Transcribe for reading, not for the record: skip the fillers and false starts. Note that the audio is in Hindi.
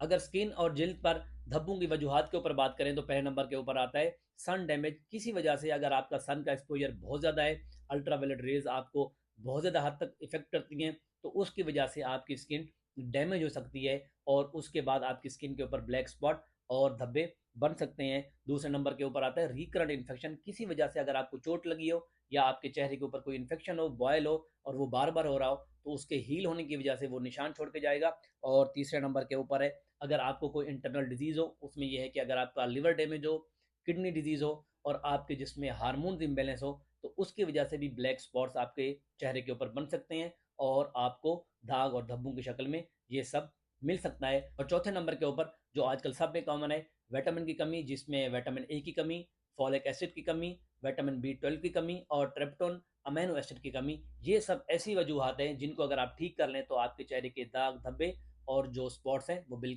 अगर स्किन और जिल्द पर धब्बों की वजूहात के ऊपर बात करें तो पहले नंबर के ऊपर आता है सन डैमेज। किसी वजह से अगर आपका सन का एक्सपोजर बहुत ज़्यादा है, अल्ट्रावायलेट रेज़ आपको बहुत ज़्यादा हद तक इफ़ेक्ट करती हैं, तो उसकी वजह से आपकी स्किन डैमेज हो सकती है और उसके बाद आपकी स्किन के ऊपर ब्लैक स्पॉट और धब्बे बन सकते हैं। दूसरे नंबर के ऊपर आता है रिकरेंट इन्फेक्शन। किसी वजह से अगर आपको चोट लगी हो या आपके चेहरे के ऊपर कोई इन्फेक्शन हो, बॉयल हो और वो बार-बार हो रहा हो, तो उसके हील होने की वजह से वो निशान छोड़ के जाएगा। और तीसरे नंबर के ऊपर है अगर आपको कोई इंटरनल डिजीज़ हो, उसमें ये है कि अगर आपका लिवर डैमेज हो, किडनी डिजीज़ हो और आपके जिस्म में हार्मोन्स इम्बैलेंस हो, तो उसकी वजह से भी ब्लैक स्पॉट्स आपके चेहरे के ऊपर बन सकते हैं और आपको दाग और धब्बों की शक्ल में ये सब मिल सकता है। और चौथे नंबर के ऊपर जो आजकल सब में कॉमन है, विटामिन की कमी, जिसमें विटामिन ए की कमी, फोलिक एसिड की कमी, विटामिन बी 12 की कमी और ट्रिप्टोन अमीनो एसिड की कमी। ये सब ऐसी वजूहत हैं जिनको अगर आप ठीक कर लें तो आपके चेहरे के दाग धब्बे और जो स्पॉट्स हैं वो बिल्कुल